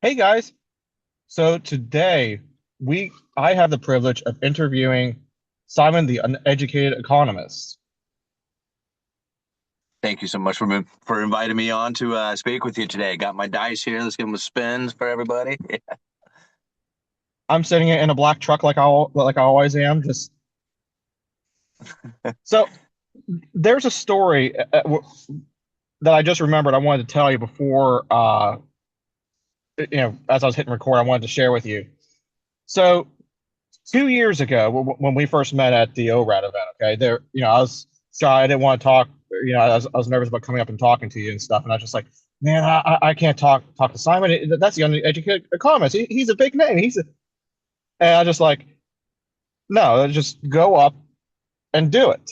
Hey guys. So today I have the privilege of interviewing Simon the Uneducated Economist. Thank you so much for inviting me on to speak with you today. Got my dice here. Let's give them a spin for everybody. I'm sitting in a black truck like I always am. Just so there's a story that I just remembered I wanted to tell you before as I was hitting record I wanted to share with you. So 2 years ago when we first met at the ORAAT event, okay, there I was shy, I didn't want to talk, I was nervous about coming up and talking to you and stuff, and I was just like, man, I can't talk to Simon. That's the uneducated economist. He's a big name. And I just like, no, just go up and do it.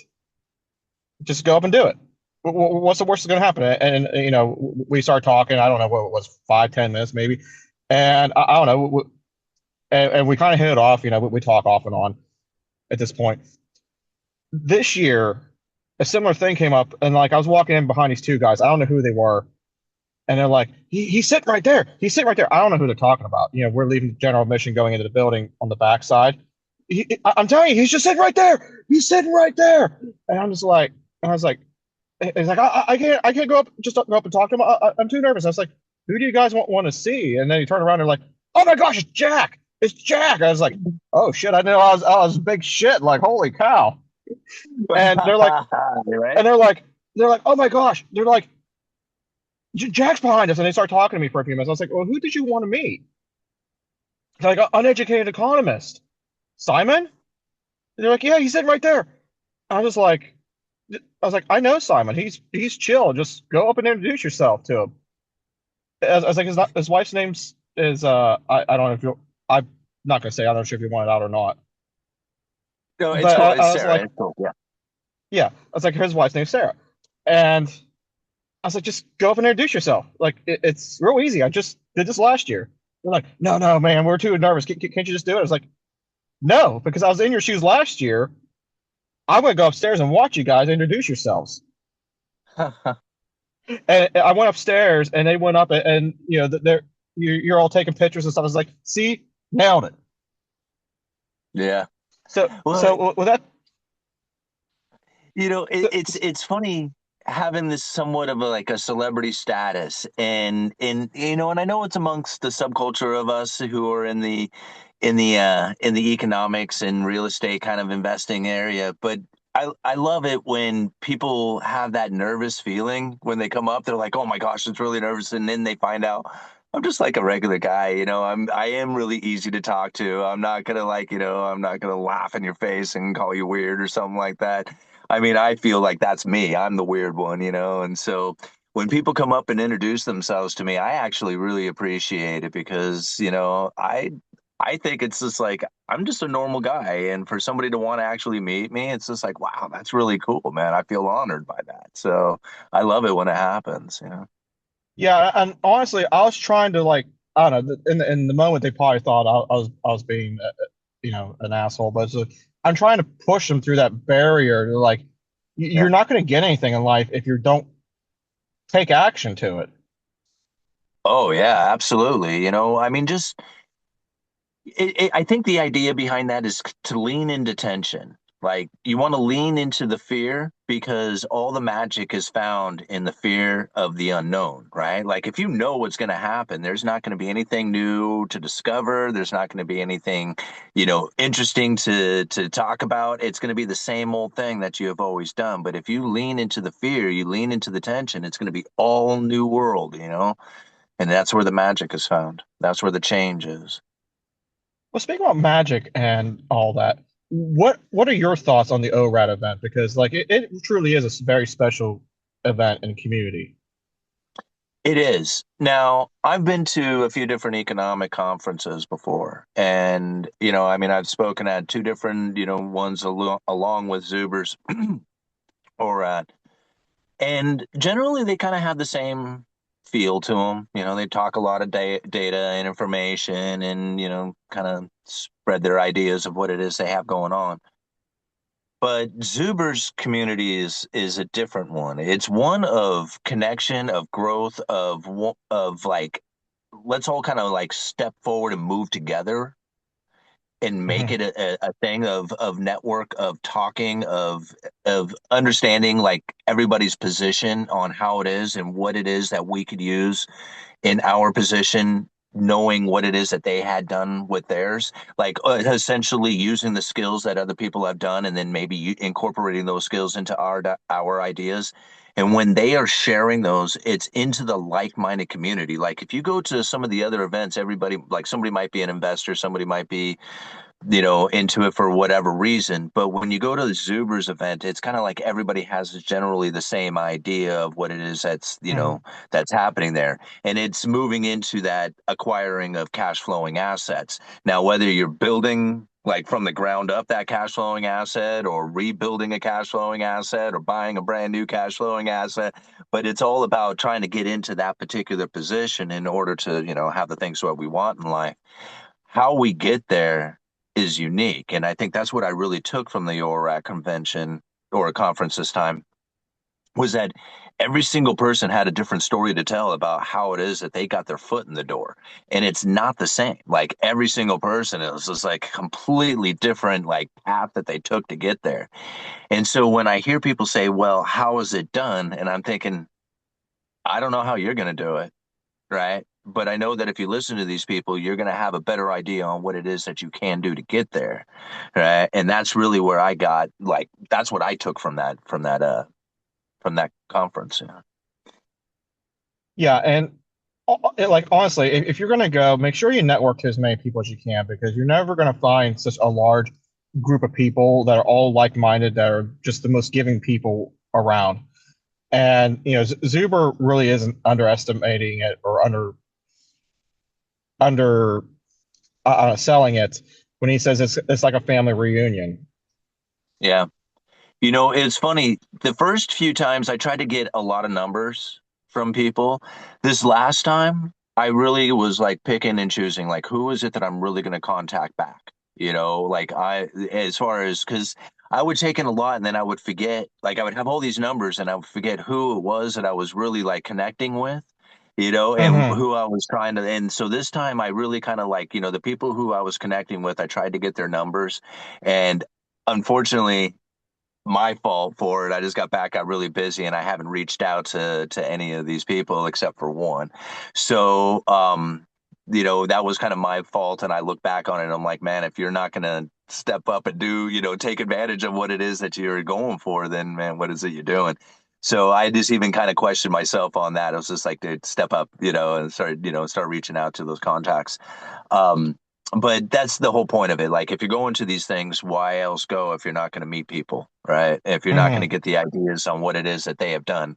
Just go up and do it. What's the worst that's going to happen? And we started talking. I don't know what it was, 5, 10 minutes maybe, and I don't know. And we kind of hit it off. We talk off and on at this point. This year, a similar thing came up, and like I was walking in behind these two guys. I don't know who they were, and they're like, he's sitting right there. He's sitting right there. I don't know who they're talking about. We're leaving general admission going into the building on the backside. I'm telling you, he's just sitting right there. He's sitting right there. And I'm just like, and I was like, it's like I can't go up and talk to him. I'm too nervous. I was like, who do you guys want to see? And then he turned around and like, oh my gosh, it's Jack. It's Jack. I was like, oh shit, I didn't know I was big shit. Like, holy cow. And they're like, Right? and they're like, oh my gosh. They're like, Jack's behind us. And they start talking to me for a few minutes. I was like, well, who did you want to meet? They're like, uneducated economist. Simon? And they're like, yeah, he's sitting right there. I was like, I know Simon. He's chill. Just go up and introduce yourself to him. I was like, his wife's name is I don't know if you I'm not gonna say, I'm not sure if you want it out or not. No, it's But cool. It's I was Sarah. like, It's cool. Yeah. yeah, I was like, his wife's name's Sarah. And I was like, just go up and introduce yourself. Like it's real easy. I just did this last year. They're like, no, man, we're too nervous. Can't you just do it? I was like, no, because I was in your shoes last year. I'm gonna go upstairs and watch you guys introduce yourselves. And I went upstairs, and they went up, and you're all taking pictures and stuff. I was like, see, nailed it. Yeah. So Well, so with that, so, it's funny having this somewhat of a celebrity status, and I know it's amongst the subculture of us who are in the economics and real estate kind of investing area, but I love it when people have that nervous feeling when they come up. They're like, "Oh my gosh, it's really nervous," and then they find out I'm just like a regular guy. I am really easy to talk to. I'm not gonna laugh in your face and call you weird or something like that. I mean, I feel like that's me. I'm the weird one. And so when people come up and introduce themselves to me, I actually really appreciate it because, I think it's just like I'm just a normal guy, and for somebody to want to actually meet me, it's just like, wow, that's really cool, man. I feel honored by that. So I love it when it happens. yeah, and honestly, I was trying to like, I don't know, in the moment they probably thought I was being an asshole, but I'm trying to push them through that barrier. To like, Yeah. you're not going to get anything in life if you don't take action to it. Oh yeah, absolutely. I mean, just I think the idea behind that is to lean into tension. Like you want to lean into the fear because all the magic is found in the fear of the unknown, right? Like if you know what's going to happen, there's not going to be anything new to discover. There's not going to be anything, interesting to talk about. It's going to be the same old thing that you have always done. But if you lean into the fear, you lean into the tension, it's going to be all new world. And that's where the magic is found. That's where the change is. Well, speaking about magic and all that, what are your thoughts on the ORAT event? Because like it truly is a very special event in the community. It is. Now, I've been to a few different economic conferences before. And, I mean, I've spoken at two different, ones along with Zuber's ORAAT. And generally, they kind of have the same feel to them. They talk a lot of data and information and, kind of spread their ideas of what it is they have going on. But Zuber's community is a different one. It's one of connection, of growth, of like let's all kind of like step forward and move together and make Hmm. it a thing of network, of talking, of understanding like everybody's position on how it is and what it is that we could use in our position, knowing what it is that they had done with theirs, like essentially using the skills that other people have done, and then maybe incorporating those skills into our ideas. And when they are sharing those, it's into the like-minded community. Like if you go to some of the other events, everybody, like somebody might be an investor, somebody might be into it for whatever reason. But when you go to the Zubers event, it's kind of like everybody has generally the same idea of what it is Hmm. that's happening there. And it's moving into that acquiring of cash flowing assets. Now, whether you're building like from the ground up that cash flowing asset or rebuilding a cash flowing asset or buying a brand new cash flowing asset, but it's all about trying to get into that particular position in order to, have the things that we want in life. How we get there is unique. And I think that's what I really took from the ORAAT convention or a conference this time was that every single person had a different story to tell about how it is that they got their foot in the door. And it's not the same. Like every single person is just like completely different like path that they took to get there. And so when I hear people say, well, how is it done? And I'm thinking, I don't know how you're going to do it, right? But I know that if you listen to these people, you're going to have a better idea on what it is that you can do to get there, right? And that's really where I got like that's what I took from that conference. Yeah. Yeah, and like honestly, if you're gonna go, make sure you network to as many people as you can because you're never gonna find such a large group of people that are all like-minded that are just the most giving people around. And Zuber really isn't underestimating it or under selling it when he says it's like a family reunion. Yeah. It's funny. The first few times I tried to get a lot of numbers from people. This last time, I really was like picking and choosing, like, who is it that I'm really going to contact back? As far as, because I would take in a lot and then I would forget, like, I would have all these numbers and I would forget who it was that I was really like connecting with. And Hmm. who I was trying to, and so this time I really kind of like, the people who I was connecting with, I tried to get their numbers. And unfortunately, my fault for it. I just got really busy and I haven't reached out to any of these people except for one. So that was kind of my fault. And I look back on it and I'm like, man, if you're not gonna step up and do, take advantage of what it is that you're going for, then man, what is it you're doing? So I just even kind of questioned myself on that. I was just like, dude, step up, and start reaching out to those contacts. Um, but that's the whole point of it. Like, if you're going to these things, why else go if you're not going to meet people, right? If you're not going to Hmm. get the ideas on what it is that they have done,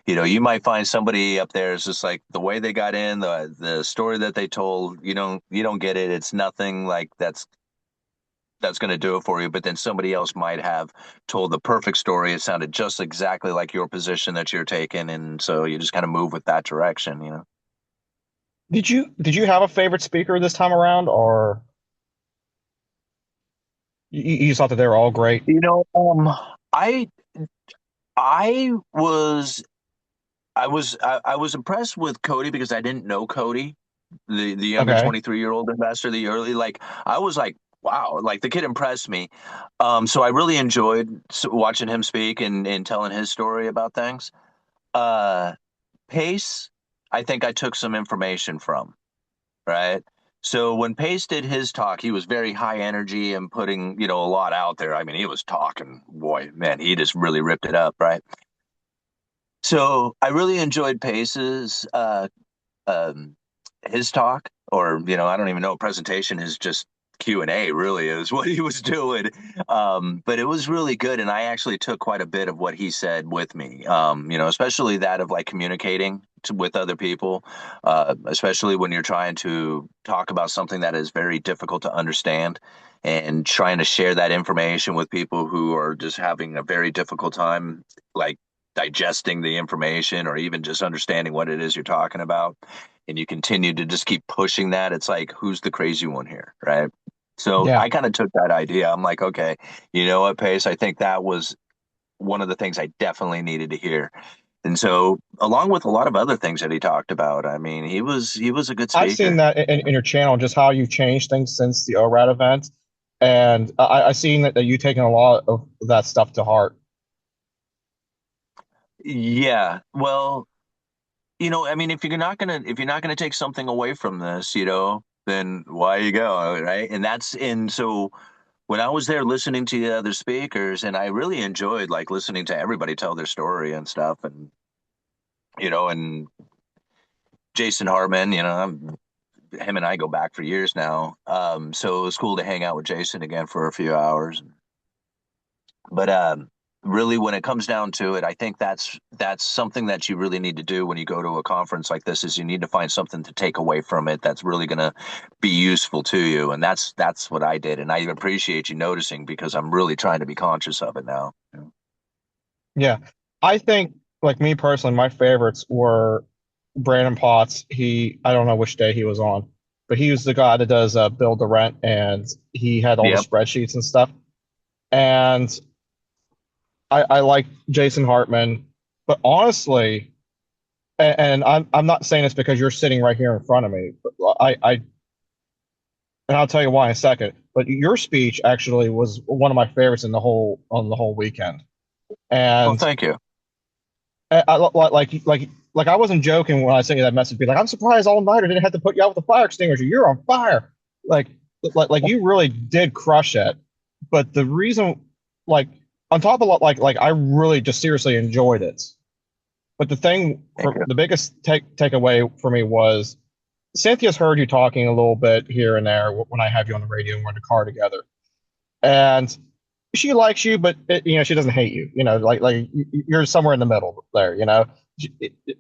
you might find somebody up there is just like the way they got in, the story that they told. You don't get it. It's nothing like that's going to do it for you. But then somebody else might have told the perfect story. It sounded just exactly like your position that you're taking, and so you just kind of move with that direction. Did you have a favorite speaker this time around, or you just thought that they were all great? You know, I I was I was impressed with Cody because I didn't know Cody, the younger Okay. 23-year-old investor, the early like I was like, wow, like the kid impressed me. So I really enjoyed watching him speak and telling his story about things. Uh, Pace, I think I took some information from, right? So when Pace did his talk, he was very high energy and putting, a lot out there. I mean, he was talking, boy, man, he just really ripped it up, right? So I really enjoyed Pace's um, his talk, or I don't even know, presentation is just Q&A really is what he was doing. But it was really good, and I actually took quite a bit of what he said with me. Especially that of like communicating with other people, especially when you're trying to talk about something that is very difficult to understand. And trying to share that information with people who are just having a very difficult time, like digesting the information or even just understanding what it is you're talking about, and you continue to just keep pushing that, it's like, who's the crazy one here, right? So Yeah. I kind of took that idea. I'm like, okay, you know what, Pace? I think that was one of the things I definitely needed to hear. And so, along with a lot of other things that he talked about, I mean, he was a good I've seen speaker. that in your channel, just how you've changed things since the ORAT event, and I've seen that you've taken a lot of that stuff to heart. Yeah. Well, I mean, if you're not gonna take something away from this, then why you go, right? And so when I was there listening to the other speakers, and I really enjoyed like listening to everybody tell their story and stuff, and Jason Hartman, him and I go back for years now. So it was cool to hang out with Jason again for a few hours. But really, when it comes down to it, I think that's something that you really need to do when you go to a conference like this is you need to find something to take away from it that's really going to be useful to you. And that's what I did. And I appreciate you noticing because I'm really trying to be conscious of it now. Yeah, I think like me personally, my favorites were Brandon Potts. I don't know which day he was on, but he was the guy that does Build the Rent, and he had all the Yep. spreadsheets and stuff. And I like Jason Hartman, but honestly, and I'm not saying this because you're sitting right here in front of me, but and I'll tell you why in a second. But your speech actually was one of my favorites in the whole weekend. Oh, And thank you. like I wasn't joking when I sent you that message. Be like, I'm surprised All Nighter didn't have to put you out with the fire extinguisher. You're on fire. Like like you really did crush it. But the reason, like on top of like I really just seriously enjoyed it. But the thing Thank for you. the biggest takeaway for me was Cynthia's heard you talking a little bit here and there when I have you on the radio and we're in the car together, and she likes you, but she doesn't hate you. Like you're somewhere in the middle there.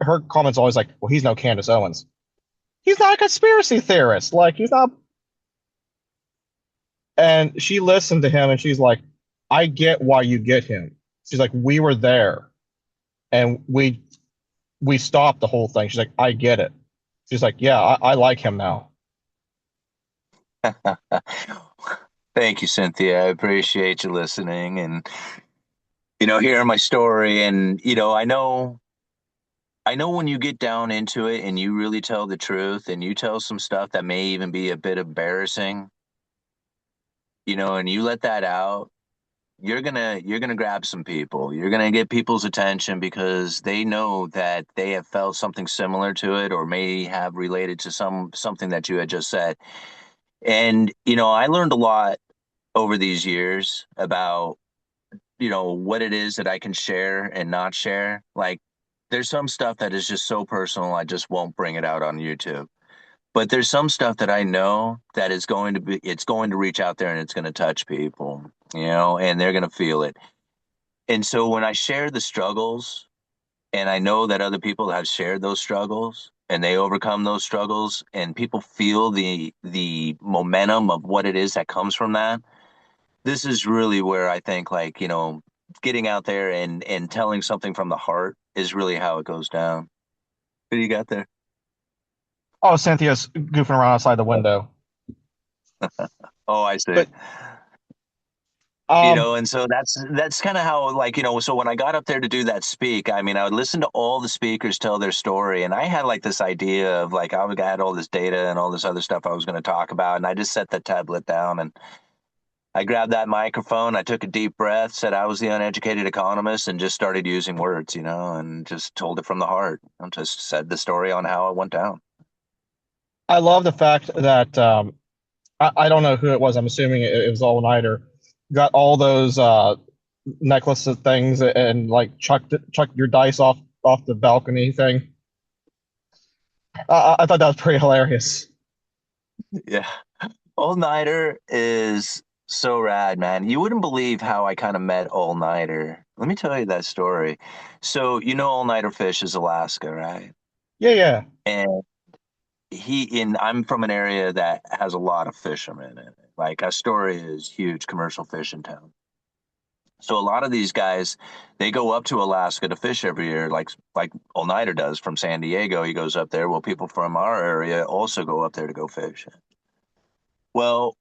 Her comments always like, "Well, he's no Candace Owens. He's not a conspiracy theorist. Like he's not." And she listened to him, and she's like, "I get why you get him." She's like, "We were there, and we stopped the whole thing." She's like, "I get it." She's like, "Yeah, I like him now." Thank you, Cynthia. I appreciate you listening and hearing my story. And I know when you get down into it and you really tell the truth and you tell some stuff that may even be a bit embarrassing, and you let that out, you're gonna grab some people. You're gonna get people's attention because they know that they have felt something similar to it or may have related to something that you had just said. And I learned a lot over these years about what it is that I can share and not share. Like there's some stuff that is just so personal, I just won't bring it out on YouTube. But there's some stuff that I know that it's going to reach out there and it's going to touch people, and they're going to feel it. And so when I share the struggles and I know that other people have shared those struggles and they overcome those struggles and people feel the momentum of what it is that comes from that, this is really where I think like, getting out there and telling something from the heart is really how it goes down. What do you got there? Oh, Cynthia's goofing around outside the window. Oh, I see. But um, And so that's kind of how like, so when I got up there to do that speak, I mean, I would listen to all the speakers tell their story and I had like this idea of like I had all this data and all this other stuff I was going to talk about and I just set the tablet down and I grabbed that microphone, I took a deep breath, said I was the uneducated economist, and just started using words, and just told it from the heart. I just said the story on how it went down. I love the fact that I don't know who it was. I'm assuming it was All Nighter. Got all those necklace things and like chucked your dice off the balcony thing. I thought that was pretty hilarious. Yeah. All Nighter is so rad, man. You wouldn't believe how I kind of met All Nighter. Let me tell you that story. So, All Nighter Fish is Alaska, right? Yeah, yeah. And I'm from an area that has a lot of fishermen in it. Like Astoria is huge commercial fishing town. So a lot of these guys, they go up to Alaska to fish every year, like All-Nighter does from San Diego. He goes up there. Well, people from our area also go up there to go fish. Well,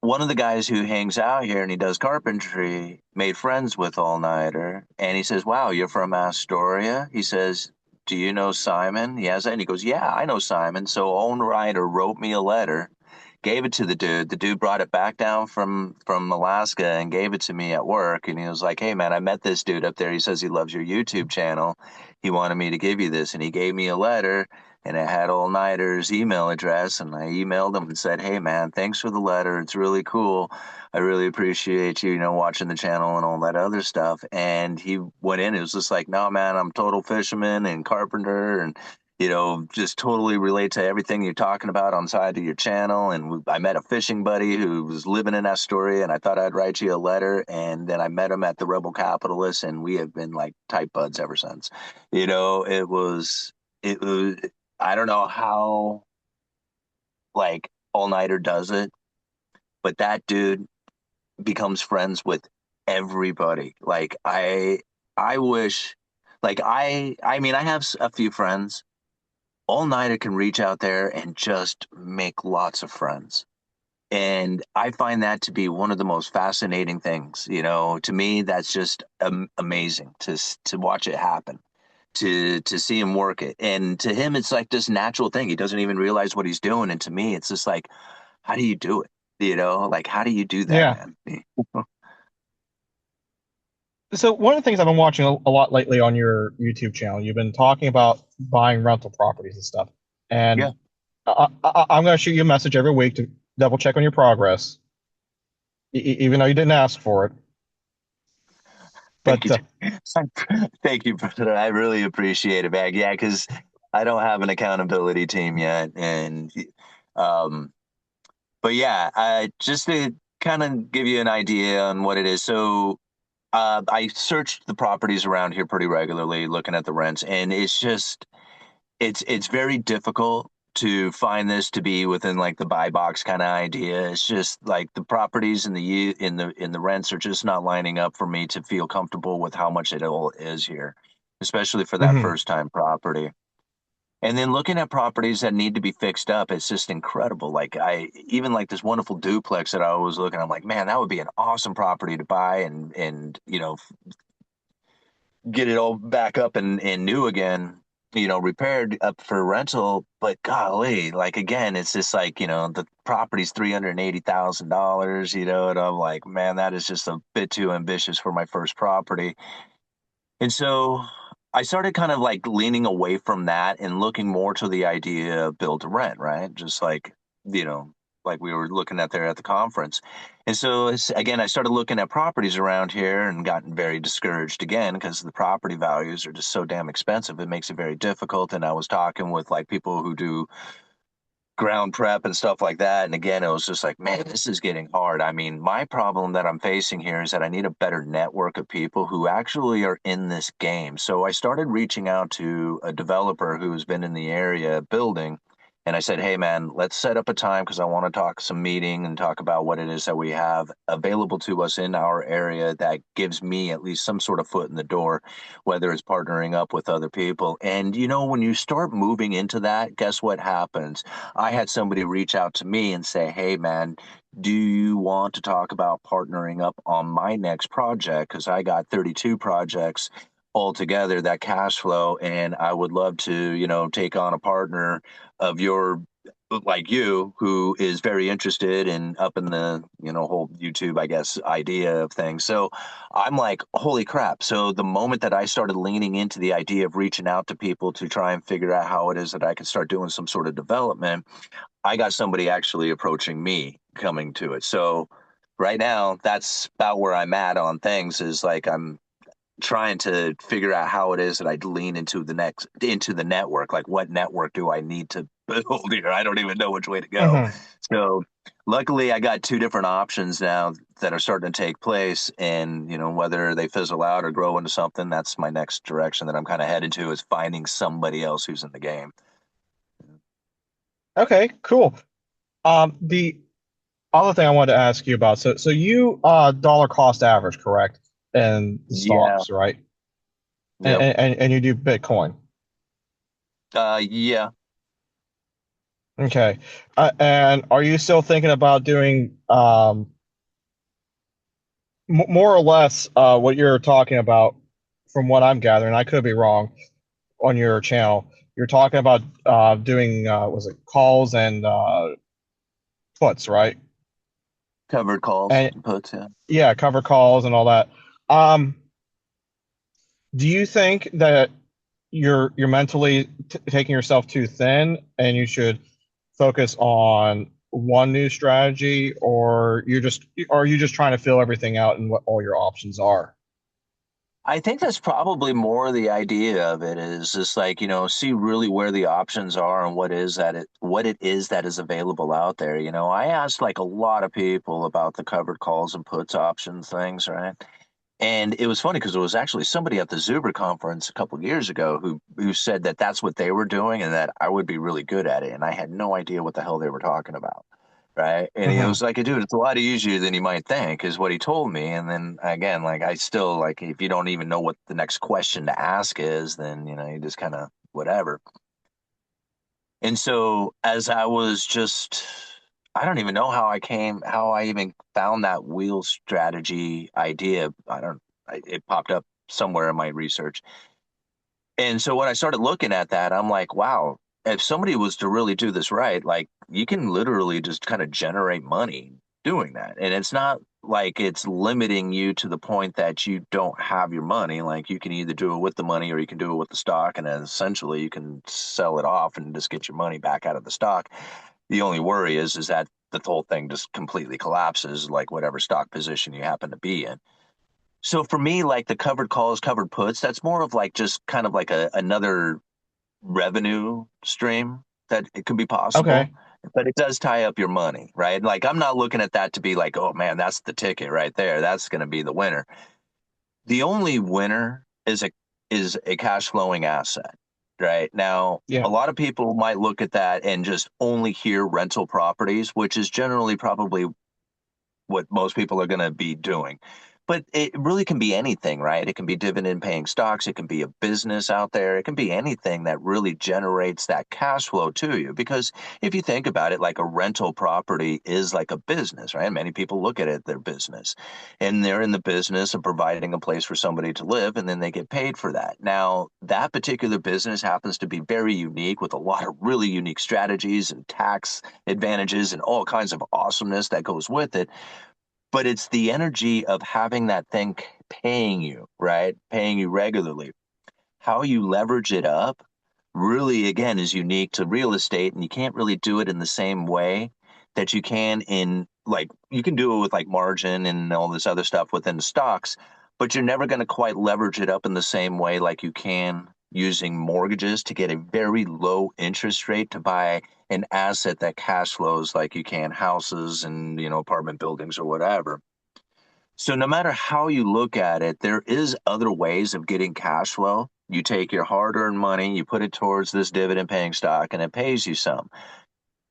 one of the guys who hangs out here and he does carpentry made friends with All Nighter, and he says, "Wow, you're from Astoria?" He says, "Do you know Simon?" He has that, and he goes, "Yeah, I know Simon." So All Nighter wrote me a letter, gave it to the dude. The dude brought it back down from Alaska and gave it to me at work. And he was like, "Hey man, I met this dude up there. He says he loves your YouTube channel. He wanted me to give you this." And he gave me a letter and it had All Nighter's email address. And I emailed him and said, "Hey man, thanks for the letter. It's really cool. I really appreciate you, watching the channel and all that other stuff." And he went in. It was just like, "No man, I'm total fisherman and carpenter and just totally relate to everything you're talking about on side of your channel." And I met a fishing buddy who was living in Astoria, and I thought I'd write you a letter. And then I met him at the Rebel Capitalist, and we have been like tight buds ever since. It was, I don't know how like All Nighter does it, but that dude becomes friends with everybody. I wish, I mean, I have a few friends. All Nighter can reach out there and just make lots of friends. And I find that to be one of the most fascinating things. To me, that's just amazing to watch it happen, to see him work it. And to him, it's like this natural thing. He doesn't even realize what he's doing. And to me, it's just like, how do you do it? Like, how do you do that, Yeah. man? So one of the things I've been watching a lot lately on your YouTube channel, you've been talking about buying rental properties and stuff. Yeah. And I'm going to shoot you a message every week to double check on your progress, even though you didn't ask for it. Thank But you. Thank you, brother. I really appreciate it, man. Yeah, because I don't have an accountability team yet, and um, but yeah, just to kind of give you an idea on what it is. So, I searched the properties around here pretty regularly, looking at the rents, and it's very difficult to find this to be within like the buy box kind of idea. It's just like the properties and the rents are just not lining up for me to feel comfortable with how much it all is here, especially for that mhm. first time property. And then looking at properties that need to be fixed up, it's just incredible. Like I even like this wonderful duplex that I was looking, I'm like, man, that would be an awesome property to buy and get it all back up and new again, repaired up for rental. But golly, like again, it's just like, the property's $380,000, and I'm like, man, that is just a bit too ambitious for my first property. And so I started kind of like leaning away from that and looking more to the idea of build to rent, right? Just you know, like we were looking at there at the conference. And so again, I started looking at properties around here and gotten very discouraged again because the property values are just so damn expensive. It makes it very difficult. And I was talking with like people who do ground prep and stuff like that. And again, it was just like, man, this is getting hard. I mean, my problem that I'm facing here is that I need a better network of people who actually are in this game. So I started reaching out to a developer who's been in the area building. And I said, hey, man, let's set up a time because I want to talk some meeting and talk about what it is that we have available to us in our area that gives me at least some sort of foot in the door, whether it's partnering up with other people. And, when you start moving into that, guess what happens? I had somebody reach out to me and say, hey, man, do you want to talk about partnering up on my next project? Because I got 32 projects altogether that cash flow, and I would love to, take on a partner of your like you who is very interested in up in the whole YouTube I guess idea of things. So I'm like, holy crap. So the moment that I started leaning into the idea of reaching out to people to try and figure out how it is that I could start doing some sort of development, I got somebody actually approaching me coming to it. So right now, that's about where I'm at on things is like I'm trying to figure out how it is that I'd lean into the network. Like what network do I need to build here? I don't even know which way to go. Mhm. So luckily I got two different options now that are starting to take place and whether they fizzle out or grow into something, that's my next direction that I'm kind of headed to is finding somebody else who's in the game. Okay, cool. The other thing I wanted to ask you about, so you dollar cost average, correct? And the Yeah. stocks, right? Yep. And you do Bitcoin. Yeah. Okay. And are you still thinking about doing more or less what you're talking about from what I'm gathering? I could be wrong on your channel. You're talking about doing was it calls and puts, right? Covered calls And and puts, yeah. yeah, cover calls and all that. Um, do you think that you're mentally taking yourself too thin and you should focus on one new strategy, or are you just trying to fill everything out and what all your options are? I think that's probably more the idea of it is just like, see really where the options are and what it is that is available out there. I asked like a lot of people about the covered calls and puts options things, right? And it was funny because there was actually somebody at the Zuber conference a couple of years ago who said that that's what they were doing and that I would be really good at it. And I had no idea what the hell they were talking about. Right. And he Hmm. was like, dude, it's a lot easier than you might think, is what he told me. And then again, like, I still like, if you don't even know what the next question to ask is, then, you just kind of whatever. And so as I was just, I don't even know how I even found that wheel strategy idea. It popped up somewhere in my research. And so when I started looking at that, I'm like, wow, if somebody was to really do this right, like you can literally just kind of generate money doing that. And it's not like it's limiting you to the point that you don't have your money. Like you can either do it with the money or you can do it with the stock. And then essentially you can sell it off and just get your money back out of the stock. The only worry is that the whole thing just completely collapses, like whatever stock position you happen to be in. So for me, like the covered calls, covered puts, that's more of like just kind of like another revenue stream that it could be possible, Okay. but it does tie up your money, right? Like I'm not looking at that to be like, oh man, that's the ticket right there. That's going to be the winner. The only winner is a cash flowing asset, right? Now, Yeah. a lot of people might look at that and just only hear rental properties, which is generally probably what most people are going to be doing. But it really can be anything, right? It can be dividend paying stocks. It can be a business out there. It can be anything that really generates that cash flow to you. Because if you think about it, like a rental property is like a business, right? Many people look at it, their business, and they're in the business of providing a place for somebody to live, and then they get paid for that. Now, that particular business happens to be very unique with a lot of really unique strategies and tax advantages and all kinds of awesomeness that goes with it, but it's the energy of having that thing paying you, right? Paying you regularly. How you leverage it up really, again, is unique to real estate, and you can't really do it in the same way that you can in like, you can do it with like margin and all this other stuff within stocks, but you're never going to quite leverage it up in the same way like you can using mortgages to get a very low interest rate to buy an asset that cash flows like you can houses and, apartment buildings or whatever. So no matter how you look at it, there is other ways of getting cash flow. You take your hard-earned money, you put it towards this dividend-paying stock, and it pays you some.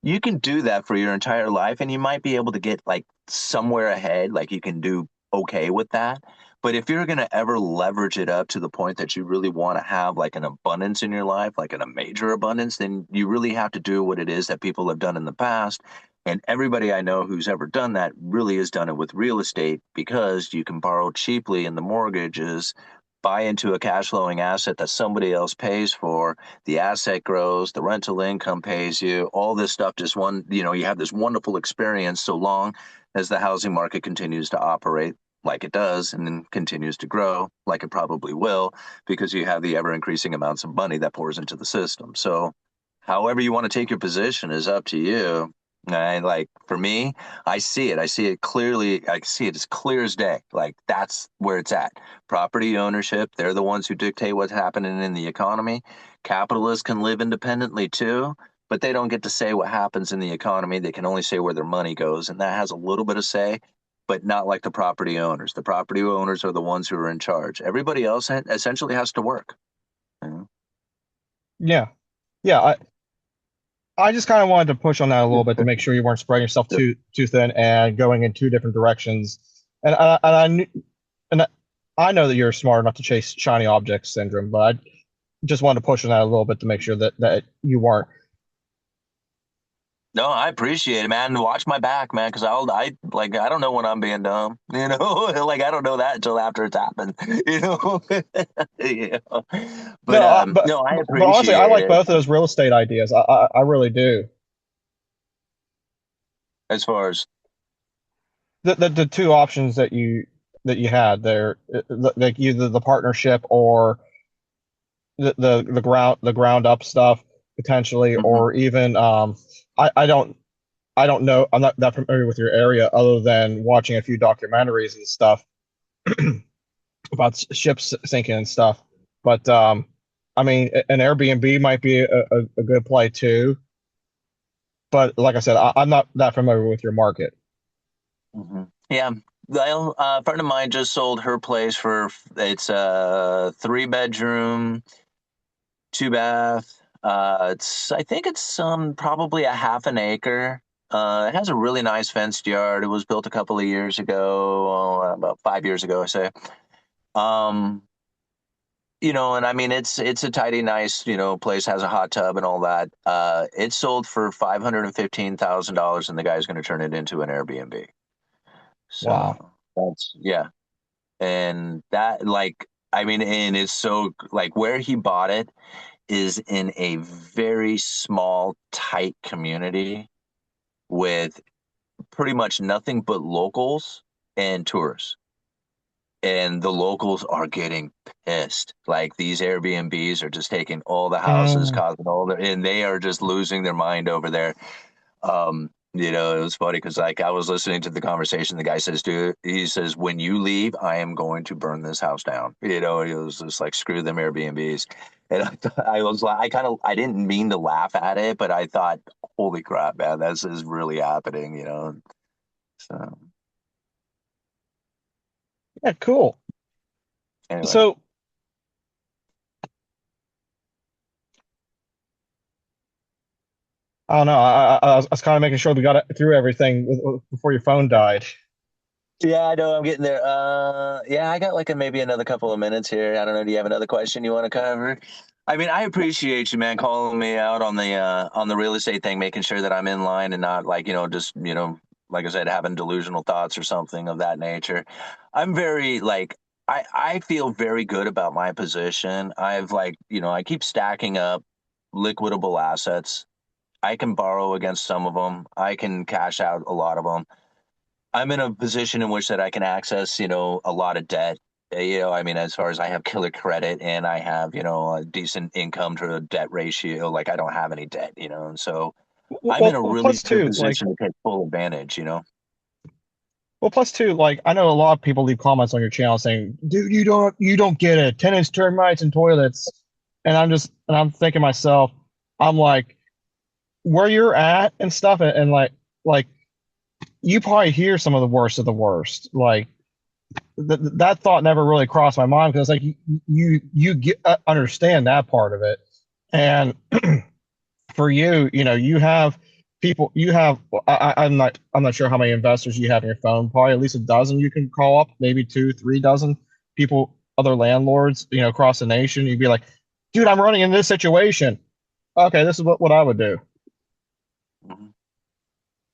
You can do that for your entire life, and you might be able to get like somewhere ahead, like you can do okay with that. But if you're going to ever leverage it up to the point that you really want to have like an abundance in your life, like in a major abundance, then you really have to do what it is that people have done in the past. And everybody I know who's ever done that really has done it with real estate because you can borrow cheaply in the mortgages, buy into a cash flowing asset that somebody else pays for, the asset grows, the rental income pays you, all this stuff just you have this wonderful experience so long as the housing market continues to operate like it does and then continues to grow like it probably will because you have the ever increasing amounts of money that pours into the system. So however you want to take your position is up to you. And like for me, I see it. I see it clearly. I see it as clear as day. Like that's where it's at. Property ownership, they're the ones who dictate what's happening in the economy. Capitalists can live independently too, but they don't get to say what happens in the economy. They can only say where their money goes, and that has a little bit of say, but not like the property owners. The property owners are the ones who are in charge. Everybody else essentially has to work. You know? Yeah. Yeah. I just kind of wanted to push on that a little bit to make sure you weren't spreading yourself too thin and going in two different directions. And I know that you're smart enough to chase shiny object syndrome, but I just wanted to push on that a little bit to make sure that you weren't. No, I appreciate it, man. Watch my back, man, because I don't know when I'm being dumb, like I don't know that until after it's happened, you know. You know? But No, no, I but honestly, I appreciate like it both of those real estate ideas. I really do. as far as The two options that you had there, like either the partnership or the ground up stuff potentially, Mhm. or even I don't I don't know, I'm not that familiar with your area other than watching a few documentaries and stuff about ships sinking and stuff. But I mean, an Airbnb might be a good play too. But like I said, I'm not that familiar with your market. Yeah. Well, a friend of mine just sold her place for it's a 3 bedroom, 2 bath. It's I think it's probably a half an acre. It has a really nice fenced yard. It was built a couple of years ago, about 5 years ago, I say. Um, and I mean it's a tidy, nice, place, has a hot tub and all that. It sold for $515,000, and the guy's going to turn it into an Airbnb. Wow. So that's yeah. And that like I mean, and it's so like where he bought it is in a very small, tight community with pretty much nothing but locals and tourists. And the locals are getting pissed. Like these Airbnbs are just taking all the houses, Mm. causing and they are just losing their mind over there. It was funny because like I was listening to the conversation. The guy says, "Dude, he says when you leave, I am going to burn this house down." It was just like screw them Airbnbs, and I was like, I didn't mean to laugh at it, but I thought, holy crap, man, this is really happening. So Yeah, cool. anyway, So I don't know. I was kind of making sure we got it through everything before your phone died. yeah, I know I'm getting there. Yeah, I got like maybe another couple of minutes here. I don't know. Do you have another question you want to cover? I mean, I appreciate you, man, calling me out on the real estate thing, making sure that I'm in line and not like just like I said, having delusional thoughts or something of that nature. I'm very like I feel very good about my position. I've like I keep stacking up liquidable assets. I can borrow against some of them. I can cash out a lot of them. I'm in a position in which that I can access, a lot of debt. I mean, as far as I have killer credit and I have, a decent income to a debt ratio, like I don't have any debt, and so I'm in a really Plus good two, like, position to take full advantage. plus two, like, I know a lot of people leave comments on your channel saying, "Dude, you don't get it. Tenants, termites, and toilets." And I'm thinking myself, I'm like, where you're at and stuff, and like, you probably hear some of the worst of the worst. Like, that thought never really crossed my mind because like you get understand that part of it, and for you, you have people, you have I'm not sure how many investors you have in your phone, probably at least a dozen you can call up, maybe two, 3 dozen people, other landlords, across the nation. You'd be like, dude, I'm running in this situation. Okay, this is what I would do. Mhm.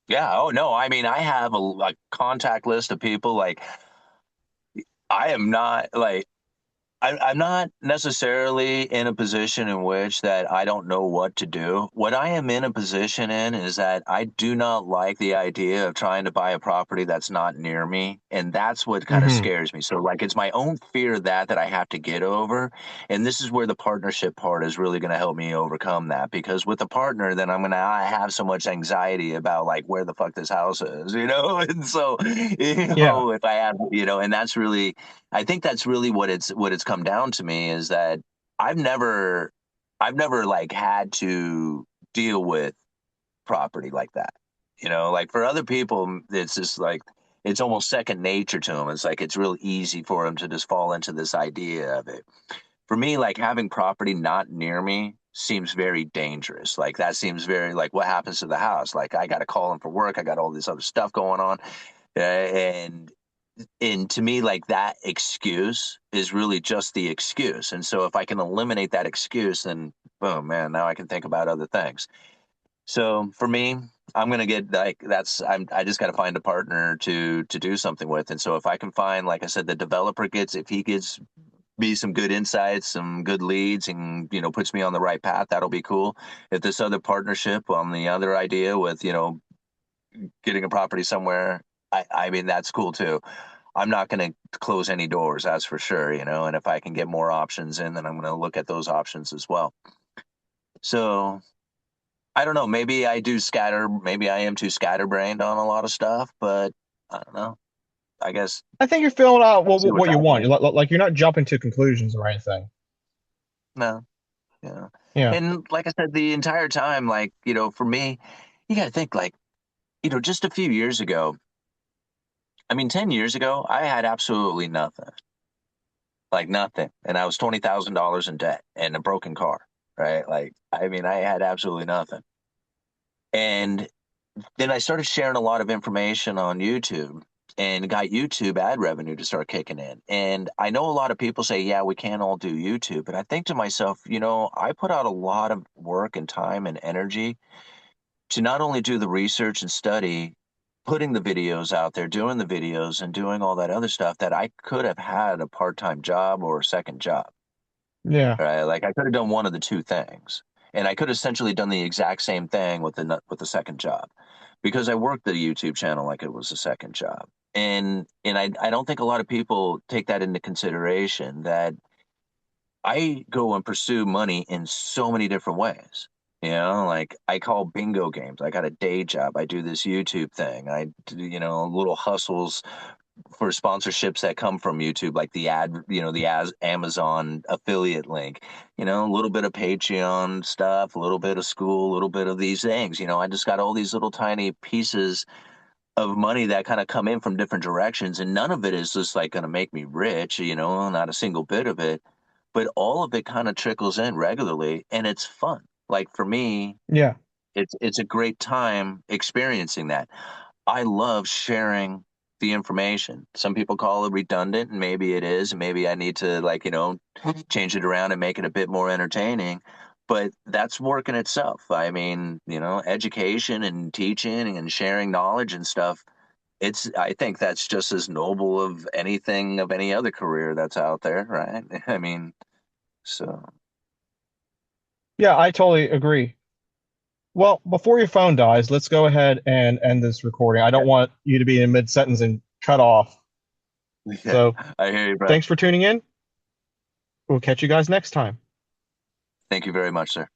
Yeah. Oh no. I mean, I have a contact list of people. Like, I am not like I'm not necessarily in a position in which that I don't know what to do. What I am in a position in is that I do not like the idea of trying to buy a property that's not near me, and that's what kind of Hmm. scares me. So like it's my own fear that I have to get over, and this is where the partnership part is really going to help me overcome that because with a partner then I'm going to I have so much anxiety about like where the fuck this house is. And so Yeah. if I have and that's really I think that's really what it's come down to me is that I've never I've never like had to deal with property like that. Like for other people it's just like it's almost second nature to them. It's like it's real easy for them to just fall into this idea of it. For me, like having property not near me seems very dangerous. Like that seems very like what happens to the house? Like I got to call in for work. I got all this other stuff going on. And to me like that excuse is really just the excuse, and so if I can eliminate that excuse then boom, man, now I can think about other things. So for me, I'm gonna get like I just got to find a partner to do something with. And so if I can find, like I said, the developer gets if he gives me some good insights, some good leads, and puts me on the right path, that'll be cool. If this other partnership on the other idea with getting a property somewhere, I mean that's cool too. I'm not going to close any doors, that's for sure, and if I can get more options in, then I'm going to look at those options as well. So I don't know. Maybe I do scatter. Maybe I am too scatterbrained on a lot of stuff, but I don't know. I guess I think you're filling out see what's what you want. happening. Like you're not jumping to conclusions or anything. No, yeah. Yeah, And like I said, the entire time, like, for me, you got to think like, just a few years ago, I mean, 10 years ago, I had absolutely nothing, like nothing. And I was $20,000 in debt and a broken car, right? Like, I mean, I had absolutely nothing. And then I started sharing a lot of information on YouTube and got YouTube ad revenue to start kicking in. And I know a lot of people say, yeah, we can't all do YouTube. But I think to myself, I put out a lot of work and time and energy to not only do the research and study, putting the videos out there, doing the videos and doing all that other stuff that I could have had a part-time job or a second job, yeah, right? Like I could have done one of the two things. And I could have essentially done the exact same thing with the second job because I worked the YouTube channel like it was a second job. And I don't think a lot of people take that into consideration that I go and pursue money in so many different ways. Like I call bingo games. I got a day job. I do this YouTube thing. I do, little hustles for sponsorships that come from YouTube, like the Amazon affiliate link, a little bit of Patreon stuff, a little bit of school, a little bit of these things. I just got all these little tiny pieces of money that kind of come in from different directions, and none of it is just like going to make me rich, not a single bit of it, but all of it kind of trickles in regularly, and it's fun. Like for me, yeah, it's a great time experiencing that. I love sharing the information. Some people call it redundant, and maybe it is. Maybe I need to change it around and make it a bit more entertaining. But that's work in itself. I mean, education and teaching and sharing knowledge and stuff. I think that's just as noble of anything of any other career that's out there, right? I mean, so yeah. I totally agree. Well, before your phone dies, let's go ahead and end this recording. I don't yeah, want you to be in mid sentence and cut off. yeah, So, I hear you, bro. thanks for tuning in. We'll catch you guys next time. Thank you very much, sir.